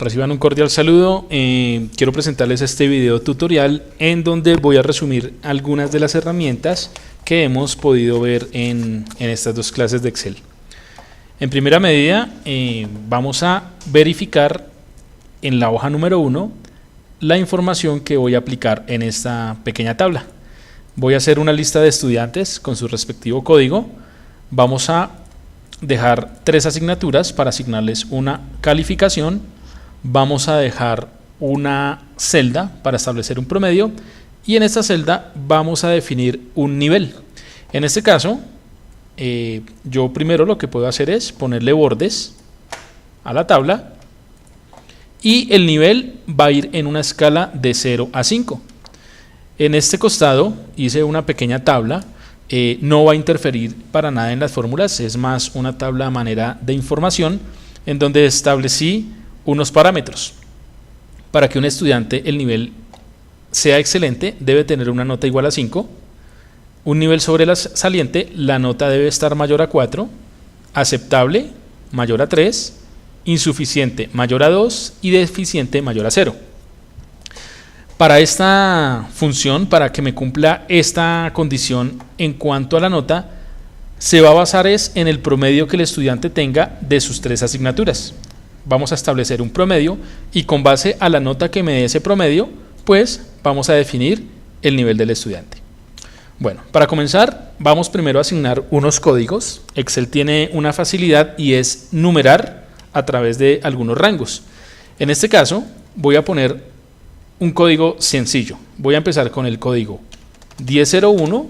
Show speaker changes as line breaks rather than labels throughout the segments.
reciban un cordial saludo. Quiero presentarles este video tutorial en donde voy a resumir algunas de las herramientas que hemos podido ver en estas dos clases de Excel. En primera medida, vamos a verificar en la hoja número 1 la información que voy a aplicar en esta pequeña tabla. Voy a hacer una lista de estudiantes con su respectivo código. Vamos a dejar 3 asignaturas para asignarles una calificación. Vamos a dejar una celda para establecer un promedio y en esta celda vamos a definir un nivel. En este caso, yo primero lo que puedo hacer es ponerle bordes a la tabla y el nivel va a ir en una escala de 0 a 5. En este costado hice una pequeña tabla. No va a interferir para nada en las fórmulas, es más una tabla a manera de información en donde establecí unos parámetros. Para que un estudiante el nivel sea excelente debe tener una nota igual a 5, un nivel sobre la saliente la nota debe estar mayor a 4, aceptable mayor a 3, insuficiente mayor a 2 y deficiente mayor a 0. Para esta función, para que me cumpla esta condición en cuanto a la nota, se va a basar en el promedio que el estudiante tenga de sus 3 asignaturas. Vamos a establecer un promedio y con base a la nota que me dé ese promedio, pues vamos a definir el nivel del estudiante. Bueno, para comenzar, vamos primero a asignar unos códigos. Excel tiene una facilidad y es numerar a través de algunos rangos. En este caso, voy a poner un código sencillo. Voy a empezar con el código 1001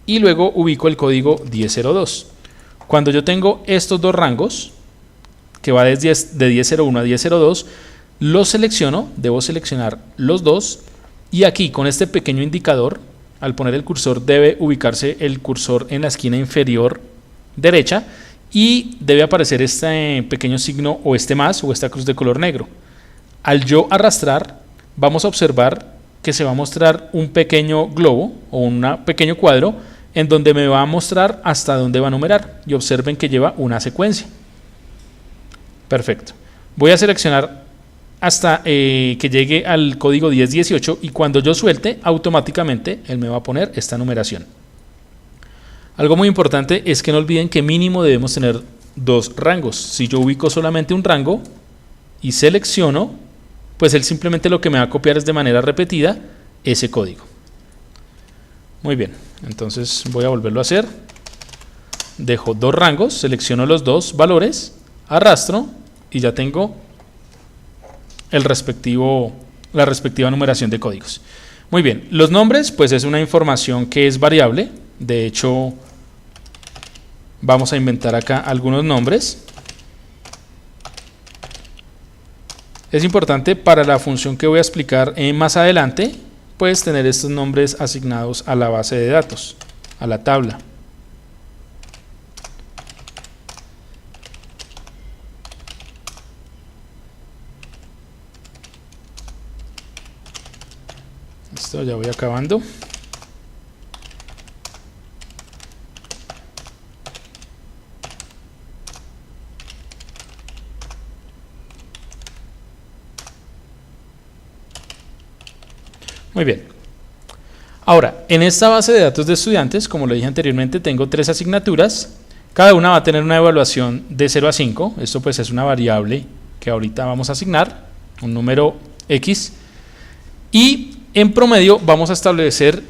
y luego ubico el código 1002. Cuando yo tengo estos dos rangos, que va de 1001 a 1002, los selecciono, debo seleccionar los dos y aquí con este pequeño indicador, al poner el cursor debe ubicarse el cursor en la esquina inferior derecha y debe aparecer este pequeño signo o este más o esta cruz de color negro. Al yo arrastrar, vamos a observar que se va a mostrar un pequeño globo o un pequeño cuadro en donde me va a mostrar hasta dónde va a numerar y observen que lleva una secuencia. Perfecto. Voy a seleccionar hasta que llegue al código 1018 y cuando yo suelte, automáticamente él me va a poner esta numeración. Algo muy importante es que no olviden que mínimo debemos tener 2 rangos. Si yo ubico solamente un rango y selecciono, pues él simplemente lo que me va a copiar es de manera repetida ese código. Muy bien, entonces voy a volverlo a hacer. Dejo 2 rangos, selecciono los 2 valores, arrastro y ya tengo la respectiva numeración de códigos. Muy bien, los nombres pues es una información que es variable. De hecho, vamos a inventar acá algunos nombres. Es importante para la función que voy a explicar más adelante, pues tener estos nombres asignados a la base de datos, a la tabla. Listo, ya voy acabando. Muy bien. Ahora, en esta base de datos de estudiantes, como lo dije anteriormente, tengo 3 asignaturas. Cada una va a tener una evaluación de 0 a 5. Esto pues es una variable que ahorita vamos a asignar, un número X. Y en promedio vamos a establecerlo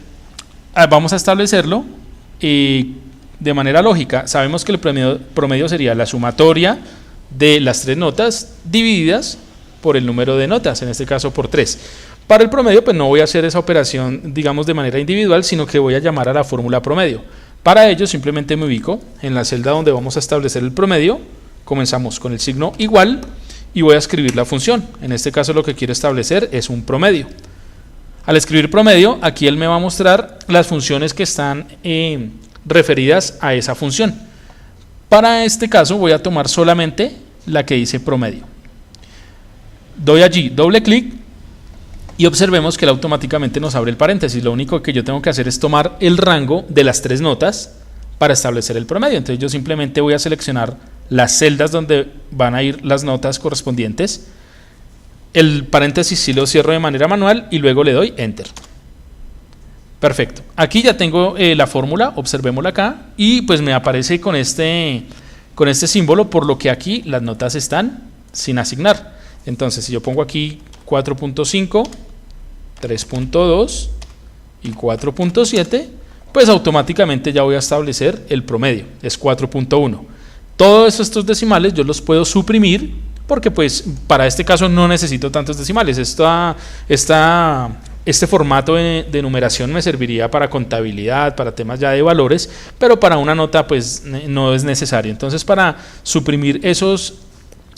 de manera lógica. Sabemos que el promedio sería la sumatoria de las 3 notas divididas por el número de notas, en este caso por 3. Para el promedio pues no voy a hacer esa operación digamos de manera individual, sino que voy a llamar a la fórmula promedio. Para ello simplemente me ubico en la celda donde vamos a establecer el promedio, comenzamos con el signo igual y voy a escribir la función. En este caso lo que quiero establecer es un promedio. Al escribir promedio, aquí él me va a mostrar las funciones que están referidas a esa función. Para este caso voy a tomar solamente la que dice promedio. Doy allí doble clic y observemos que él automáticamente nos abre el paréntesis. Lo único que yo tengo que hacer es tomar el rango de las 3 notas para establecer el promedio. Entonces yo simplemente voy a seleccionar las celdas donde van a ir las notas correspondientes. El paréntesis sí lo cierro de manera manual y luego le doy Enter. Perfecto. Aquí ya tengo la fórmula, observémosla acá, y pues me aparece con este símbolo, por lo que aquí las notas están sin asignar. Entonces, si yo pongo aquí 4.5, 3.2 y 4.7, pues automáticamente ya voy a establecer el promedio, es 4.1. Todos estos decimales yo los puedo suprimir porque pues para este caso no necesito tantos decimales. Este formato de numeración me serviría para contabilidad, para temas ya de valores, pero para una nota pues no es necesario. Entonces, para suprimir esos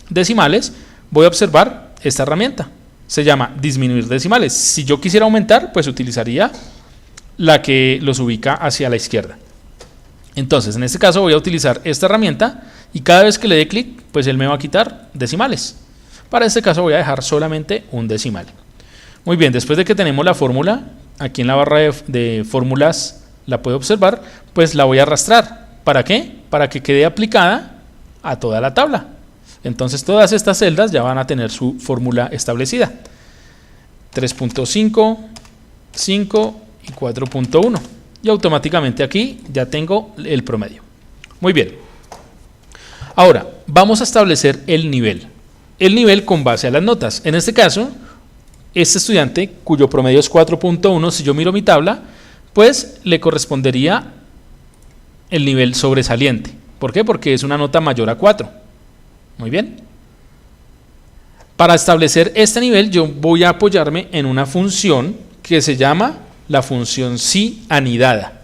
decimales voy a observar esta herramienta. Se llama disminuir decimales. Si yo quisiera aumentar, pues utilizaría la que los ubica hacia la izquierda. Entonces, en este caso voy a utilizar esta herramienta y cada vez que le dé clic, pues él me va a quitar decimales. Para este caso voy a dejar solamente un decimal. Muy bien, después de que tenemos la fórmula, aquí en la barra de fórmulas la puedo observar, pues la voy a arrastrar. ¿Para qué? Para que quede aplicada a toda la tabla. Entonces todas estas celdas ya van a tener su fórmula establecida. 3.5, 5 y 4.1. Y automáticamente aquí ya tengo el promedio. Muy bien. Ahora, vamos a establecer el nivel. El nivel con base a las notas. En este caso, este estudiante cuyo promedio es 4.1, si yo miro mi tabla, pues le correspondería el nivel sobresaliente. ¿Por qué? Porque es una nota mayor a 4. Muy bien. Para establecer este nivel yo voy a apoyarme en una función que se llama la función si anidada.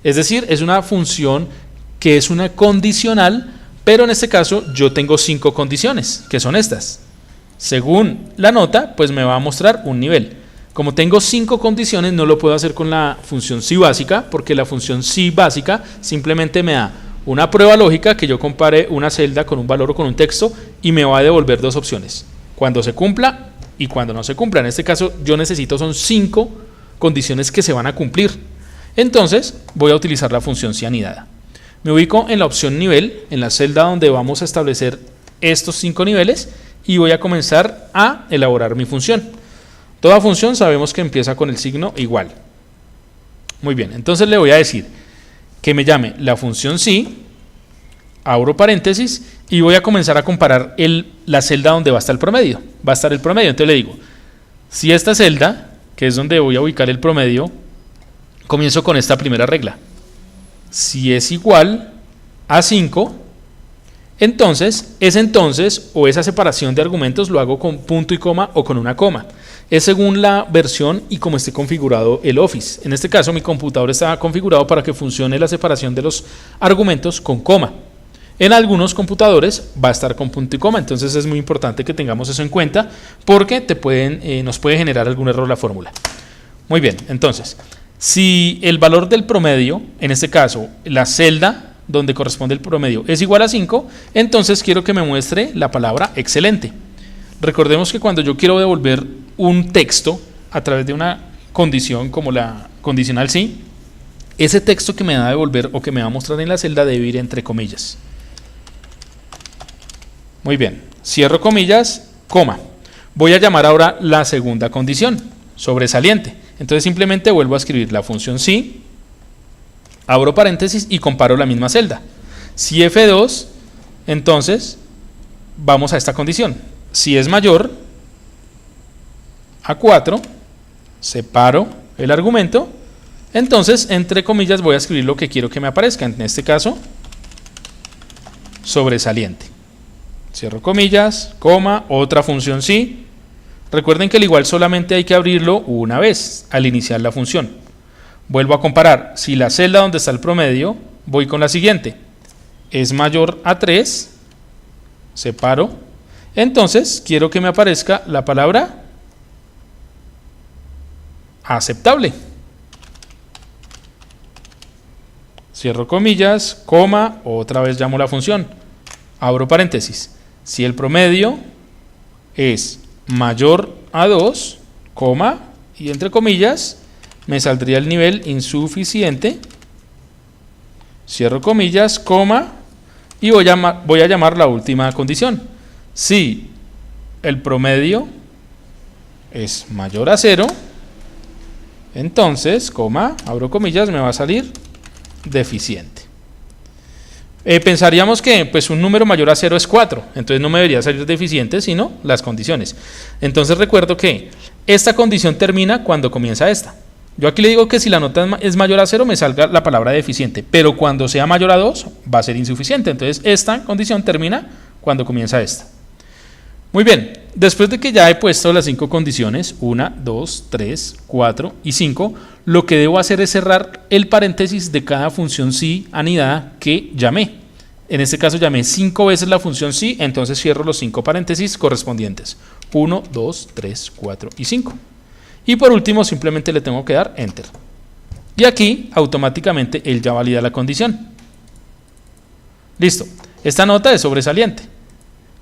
Es decir, es una función que es una condicional, pero en este caso yo tengo 5 condiciones, que son estas. Según la nota, pues me va a mostrar un nivel. Como tengo 5 condiciones, no lo puedo hacer con la función si básica, porque la función si básica simplemente me da una prueba lógica que yo compare una celda con un valor o con un texto y me va a devolver 2 opciones, cuando se cumpla y cuando no se cumpla. En este caso yo necesito son 5 condiciones que se van a cumplir. Entonces voy a utilizar la función si anidada. Me ubico en la opción nivel, en la celda donde vamos a establecer estos 5 niveles y voy a comenzar a elaborar mi función. Toda función sabemos que empieza con el signo igual. Muy bien, entonces le voy a decir que me llame la función si, abro paréntesis y voy a comenzar a comparar la celda donde va a estar el promedio. Va a estar el promedio, entonces le digo, si esta celda, que es donde voy a ubicar el promedio, comienzo con esta primera regla. Si es igual a 5, entonces o esa separación de argumentos lo hago con punto y coma o con una coma. Es según la versión y cómo esté configurado el Office. En este caso mi computador está configurado para que funcione la separación de los argumentos con coma. En algunos computadores va a estar con punto y coma, entonces es muy importante que tengamos eso en cuenta porque nos puede generar algún error la fórmula. Muy bien, entonces, si el valor del promedio, en este caso la celda donde corresponde el promedio es igual a 5, entonces quiero que me muestre la palabra excelente. Recordemos que cuando yo quiero devolver un texto a través de una condición como la condicional si, ese texto que me va a devolver o que me va a mostrar en la celda debe ir entre comillas. Muy bien, cierro comillas, coma. Voy a llamar ahora la segunda condición, sobresaliente. Entonces simplemente vuelvo a escribir la función si, abro paréntesis y comparo la misma celda. Si F2, entonces vamos a esta condición. Si es mayor a 4, separo el argumento, entonces entre comillas voy a escribir lo que quiero que me aparezca, en este caso sobresaliente. Cierro comillas, coma, otra función si. Recuerden que el igual solamente hay que abrirlo una vez al iniciar la función. Vuelvo a comparar, si la celda donde está el promedio, voy con la siguiente, es mayor a 3, separo, entonces quiero que me aparezca la palabra aceptable. Cierro comillas, coma, otra vez llamo la función, abro paréntesis, si el promedio es mayor a 2, coma, y entre comillas, me saldría el nivel insuficiente, cierro comillas, coma, y voy a llamar la última condición. Si el promedio es mayor a 0, entonces, coma, abro comillas, me va a salir deficiente. Pensaríamos que pues un número mayor a 0 es 4, entonces no me debería salir deficiente, sino las condiciones. Entonces recuerdo que esta condición termina cuando comienza esta. Yo aquí le digo que si la nota es mayor a 0 me salga la palabra deficiente, pero cuando sea mayor a 2 va a ser insuficiente. Entonces esta condición termina cuando comienza esta. Muy bien, después de que ya he puesto las 5 condiciones, 1, 2, 3, 4 y 5, lo que debo hacer es cerrar el paréntesis de cada función sí anidada que llamé. En este caso llamé 5 veces la función sí, entonces cierro los 5 paréntesis correspondientes. 1, 2, 3, 4 y 5. Y por último simplemente le tengo que dar Enter. Y aquí automáticamente él ya valida la condición. Listo, esta nota es sobresaliente.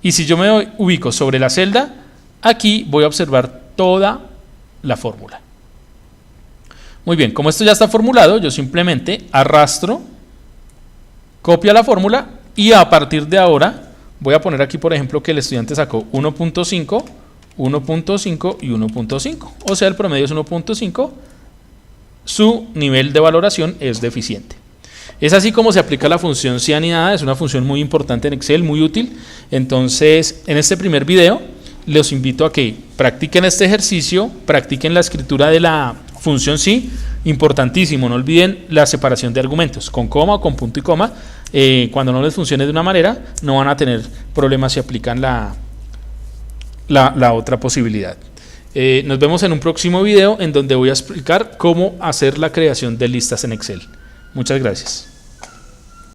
Y si yo me ubico sobre la celda, aquí voy a observar toda la fórmula. Muy bien, como esto ya está formulado, yo simplemente arrastro, copio la fórmula y a partir de ahora voy a poner aquí, por ejemplo, que el estudiante sacó 1.5, 1.5 y 1.5. O sea, el promedio es 1.5, su nivel de valoración es deficiente. Es así como se aplica la función sí anidada, es una función muy importante en Excel, muy útil. Entonces, en este primer video, los invito a que practiquen este ejercicio, practiquen la escritura de la función sí, importantísimo, no olviden la separación de argumentos, con coma o con punto y coma. Cuando no les funcione de una manera, no van a tener problemas si aplican la otra posibilidad. Nos vemos en un próximo video en donde voy a explicar cómo hacer la creación de listas en Excel. Muchas gracias.